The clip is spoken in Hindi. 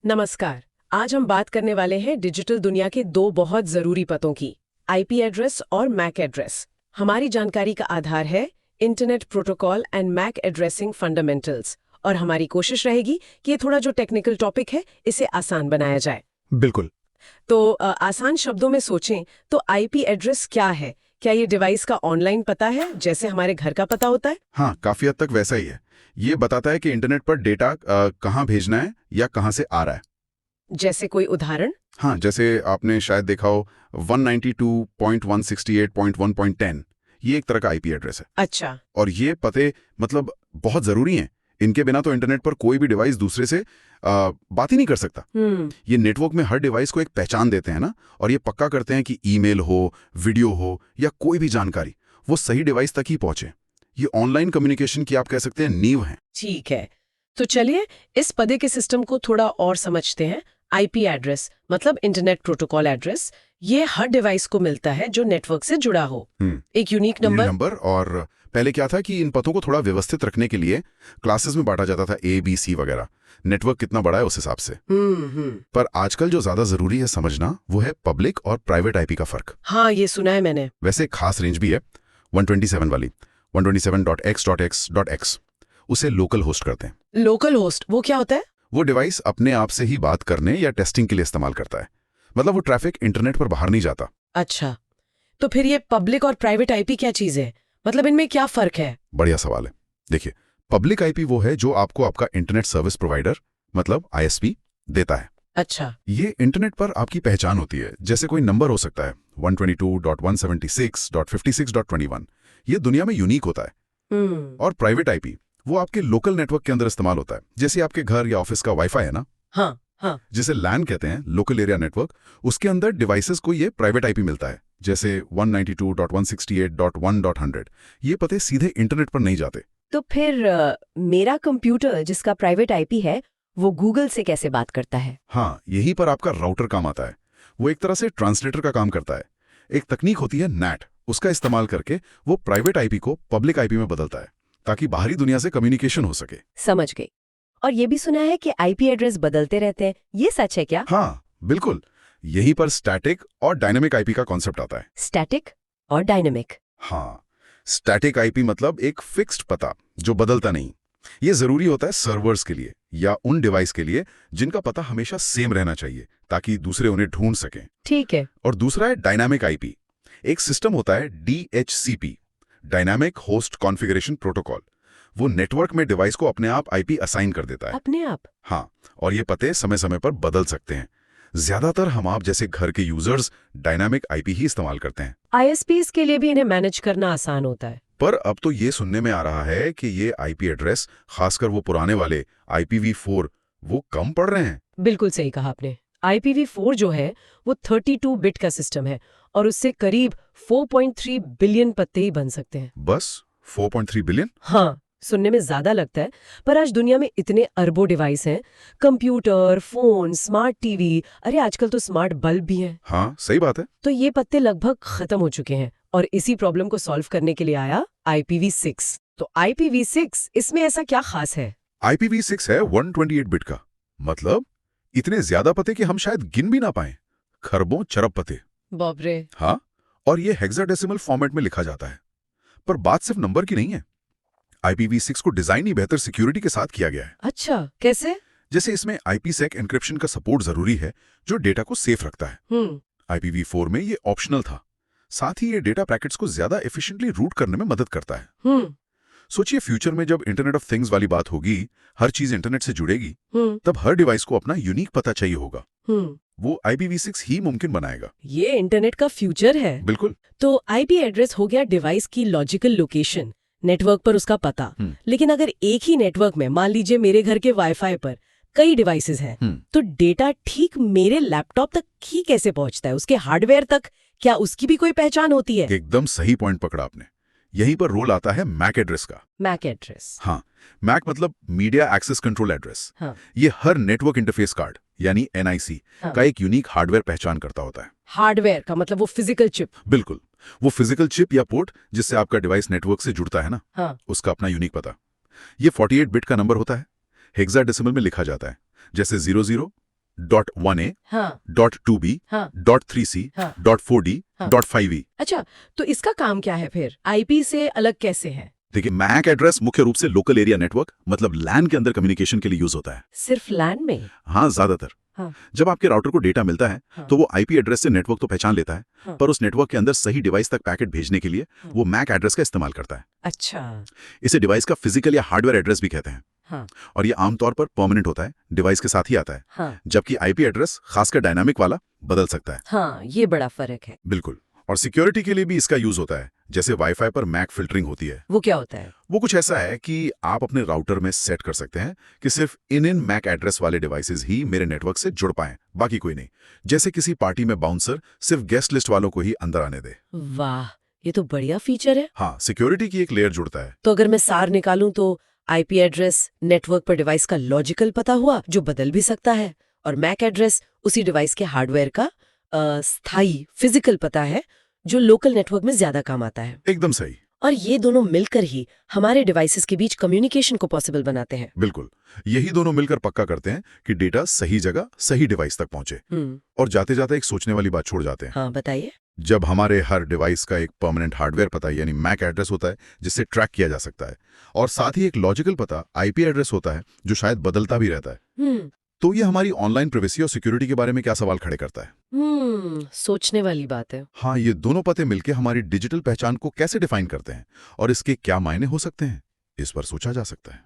नमस्कार। आज हम बात करने वाले हैं डिजिटल दुनिया के दो बहुत जरूरी पतों की, आईपी एड्रेस और मैक एड्रेस। हमारी जानकारी का आधार है internet protocol and MAC addressing fundamentals, और हमारी कोशिश रहेगी कि ये थोड़ा जो टेक्निकल टॉपिक है इसे आसान बनाया जाए। बिल्कुल। तो आसान शब्दों में सोचें तो आईपी एड्रेस क्या है? क्या ये डिवाइस का ऑनलाइन पता है, जैसे हमारे घर का पता होता है? हाँ, काफी हद तक वैसा ही है। ये बताता है कि इंटरनेट पर डेटा कहाँ भेजना है या कहाँ से आ रहा है। जैसे कोई उदाहरण? हाँ, जैसे आपने शायद देखा हो 192.168.1.10, ये एक तरह का आईपी एड्रेस है। अच्छा। और ये पते मतलब बहुत जरूरी हैं। इनके बिना तो इंटरनेट पर कोई भी डिवाइस दूसरे से बात ही नहीं कर सकता। ये नेटवर्क में हर डिवाइस को एक पहचान देते हैं ना, और ये पक्का करते हैं कि ईमेल हो, वीडियो हो या कोई भी जानकारी वो सही डिवाइस तक ही पहुंचे। ये ऑनलाइन कम्युनिकेशन की आप कह सकते हैं नींव है। ठीक है, तो चलिए इस पते के सिस्टम को थोड़ा और समझते हैं। आईपी एड्रेस मतलब इंटरनेट प्रोटोकॉल एड्रेस, ये हर डिवाइस को मिलता है जो नेटवर्क से जुड़ा हो। एक यूनिक नंबर। और पहले क्या था कि इन पतों को थोड़ा व्यवस्थित रखने के लिए क्लासेस में बांटा जाता था, ABC वगैरह। नेटवर्क कितना बड़ा है उस हिसाब से। पर आजकल जो ज्यादा जरूरी है समझना, वो है पब्लिक और प्राइवेट आईपी का फर्क। हाँ, ये सुना है मैंने। वैसे एक खास रेंज भी है 127 वाली, 127.x.x.x, उसे लोकल होस्ट करते हैं। लोकल होस्ट वो क्या होता है? वो डिवाइस अपने आप से ही बात करने या टेस्टिंग के लिए इस्तेमाल करता है। मतलब वो ट्रैफिक इंटरनेट पर बाहर नहीं जाता। अच्छा, तो फिर ये पब्लिक और प्राइवेट आईपी क्या चीज है? मतलब इनमें क्या फर्क है? बढ़िया सवाल है। देखिए, पब्लिक आईपी वो है जो आपको आपका इंटरनेट सर्विस प्रोवाइडर मतलब ISP देता है। अच्छा। ये इंटरनेट पर आपकी पहचान होती है। जैसे कोई नंबर हो सकता है 122.176.56.21, ये दुनिया में यूनिक होता है। और प्राइवेट आईपी वो आपके लोकल नेटवर्क के अंदर इस्तेमाल होता है। जैसे आपके घर या ऑफिस का वाईफाई है ना, हाँ हाँ, जिसे LAN कहते हैं, लोकल एरिया नेटवर्क, उसके अंदर डिवाइसेस को ये प्राइवेट आईपी मिलता है। जैसे 192.168.1.100, ये पते सीधे इंटरनेट पर नहीं जाते। तो फिर मेरा कंप्यूटर जिसका प्राइवेट आईपी है वो गूगल से कैसे बात करता है? हाँ, यहीं पर आपका राउटर काम आता है। वो एक तरह से ट्रांसलेटर का काम करता है। एक तकनीक होती है NAT, उसका इस्तेमाल करके वो प्राइवेट आईपी को पब्लिक आईपी में बदलता है ताकि बाहरी दुनिया से कम्युनिकेशन हो सके। समझ गई। और ये भी सुना है कि आईपी एड्रेस बदलते रहते हैं, ये सच है क्या? हाँ बिल्कुल, यहीं पर स्टैटिक और डायनेमिक आईपी का कॉन्सेप्ट आता है। स्टैटिक और डायनेमिक? हाँ, स्टैटिक आईपी मतलब एक फिक्स्ड पता जो बदलता नहीं। ये जरूरी होता है सर्वर्स के लिए या उन डिवाइस के लिए जिनका पता हमेशा सेम रहना चाहिए ताकि दूसरे उन्हें ढूंढ सकें। ठीक है। और दूसरा है डायनामिक आईपी। एक सिस्टम होता है DHCP, dynamic host configuration protocol. वो नेटवर्क में डिवाइस को अपने आप आईपी असाइन कर देता है। अपने आप? हाँ, और ये पते समय समय पर बदल सकते हैं। ज्यादातर हम आप जैसे घर के यूजर्स डायनामिक आईपी ही इस्तेमाल करते हैं। ISPs के लिए भी इन्हें मैनेज करना आसान होता है। पर अब तो ये सुनने में आ रहा है कि ये आईपी एड्रेस, खासकर वो पुराने वाले IPv4, वो कम पड़ रहे हैं। बिल्कुल सही कहा आपने। IPv4 जो है वो 32 बिट का सिस्टम है और उससे करीब 4.3 बिलियन पत्ते ही बन सकते हैं। बस 4.3 बिलियन? हाँ, सुनने में ज्यादा लगता है, पर आज दुनिया में इतने अरबों डिवाइस हैं, कंप्यूटर, फोन, स्मार्ट टीवी, अरे आजकल तो स्मार्ट बल्ब भी हैं। हाँ, सही बात है। तो ये पत्ते लगभग खत्म हो चुके हैं और इसी प्रॉब्लम को सॉल्व करने के लिए आया IPv6। तो IPv6 इसमें ऐसा क्या खास है? IPv6 है 128 बिट का। मतलब इतने ज्यादा पते कि हम शायद गिन भी ना पाएं। खरबों चरब पते। बाप रे। हाँ, और ये हेक्साडेसिमल फॉर्मेट में लिखा जाता है। पर बात सिर्फ नंबर की नहीं है। IPv6 को डिजाइन ही बेहतर सिक्योरिटी के साथ किया गया है। अच्छा, कैसे? जैसे इसमें IPsec एन्क्रिप्शन का सपोर्ट जरूरी है जो डेटा को सेफ रखता है। IPv4 में ये ऑप्शनल था। साथ ही ये डेटा पैकेट्स को ज्यादा एफिशिएंटली रूट करने में मदद करता है। सोचिए, फ्यूचर में जब इंटरनेट ऑफ थिंग्स वाली बात होगी, हर चीज इंटरनेट से जुड़ेगी, तब हर डिवाइस को अपना यूनिक पता चाहिए होगा। वो IPv6 ही मुमकिन बनाएगा। ये इंटरनेट का फ्यूचर है। बिल्कुल। तो आईपी एड्रेस हो गया डिवाइस की लॉजिकल लोकेशन, नेटवर्क पर उसका पता। लेकिन अगर एक ही नेटवर्क में, मान लीजिए मेरे घर के वाईफाई पर कई डिवाइसेस हैं, तो डेटा ठीक मेरे लैपटॉप तक ही कैसे पहुंचता है? उसके हार्डवेयर तक क्या उसकी भी कोई पहचान होती है? एकदम सही पॉइंट पकड़ा आपने। यहीं पर रोल आता है मैक एड्रेस का। MAC address? हाँ, मैक मतलब मीडिया एक्सेस कंट्रोल एड्रेस। हाँ। ये हर नेटवर्क इंटरफेस कार्ड यानी NIC का एक यूनिक हार्डवेयर पहचान करता होता है। हार्डवेयर का मतलब वो फिजिकल चिप? बिल्कुल, वो फिजिकल चिप या पोर्ट जिससे आपका डिवाइस नेटवर्क से जुड़ता है ना, हाँ। उसका अपना यूनिक पता। ये 48 बिट का नंबर होता है। हेक्साडेसिमल में लिखा जाता है, जैसे 00, .1a, हाँ .2b, हाँ .3c, हाँ .4d, हाँ। .5e। अच्छा, तो इसका काम क्या है फिर? आईपी से अलग कैसे है? देखिए, मैक एड्रेस मुख्य रूप से लोकल एरिया नेटवर्क मतलब लैन के अंदर कम्युनिकेशन के लिए यूज होता है। सिर्फ लैन में? हाँ, ज्यादातर। हाँ जब आपके राउटर को डेटा मिलता है हाँ। तो वो आईपी एड्रेस से नेटवर्क तो पहचान लेता है, हाँ। पर उस नेटवर्क के अंदर सही डिवाइस तक पैकेट भेजने के लिए हाँ। वो मैक एड्रेस का इस्तेमाल करता है। अच्छा। इसे डिवाइस का फिजिकल या हार्डवेयर एड्रेस भी कहते हैं। हाँ और ये आमतौर पर परमानेंट होता है, डिवाइस के साथ ही आता है। हाँ जबकि आईपी एड्रेस, खासकर डायनामिक वाला, बदल सकता है। हाँ, ये बड़ा फर्क है। बिल्कुल। और सिक्योरिटी के लिए भी इसका यूज होता है, जैसे वाईफाई पर मैक फिल्टरिंग होती है। वो क्या होता है? वो कुछ ऐसा है कि आप अपने राउटर में सेट कर सकते हैं कि सिर्फ इन मैक एड्रेस वाले डिवाइसेस ही मेरे नेटवर्क से जुड़ पाएं, बाकी कोई नहीं। जैसे किसी पार्टी में बाउंसर सिर्फ गेस्ट लिस्ट वालों को ही अंदर आने दे। वाह, ये तो बढ़िया फीचर है। हाँ, सिक्योरिटी की एक लेयर जुड़ता है। तो अगर मैं सार निकालूं तो आईपी एड्रेस नेटवर्क पर डिवाइस का लॉजिकल पता हुआ जो बदल भी सकता है, और मैक एड्रेस उसी डिवाइस के हार्डवेयर का स्थायी फिजिकल पता है जो लोकल नेटवर्क में ज्यादा काम आता है। एकदम सही। और ये दोनों मिलकर ही हमारे डिवाइसेस के बीच कम्युनिकेशन को पॉसिबल बनाते हैं। बिल्कुल, यही दोनों मिलकर पक्का करते हैं कि डेटा सही जगह सही डिवाइस तक पहुंचे। और जाते जाते एक सोचने वाली बात छोड़ जाते हैं। हाँ बताइए। जब हमारे हर डिवाइस का एक परमानेंट हार्डवेयर पता यानी मैक एड्रेस होता है जिससे ट्रैक किया जा सकता है, और साथ ही एक लॉजिकल पता आईपी एड्रेस होता है जो शायद बदलता भी रहता है, तो ये हमारी ऑनलाइन प्राइवेसी और सिक्योरिटी के बारे में क्या सवाल खड़े करता है? सोचने वाली बात है। हाँ, ये दोनों पते मिलकर हमारी डिजिटल पहचान को कैसे डिफाइन करते हैं और इसके क्या मायने हो सकते हैं, इस पर सोचा जा सकता है।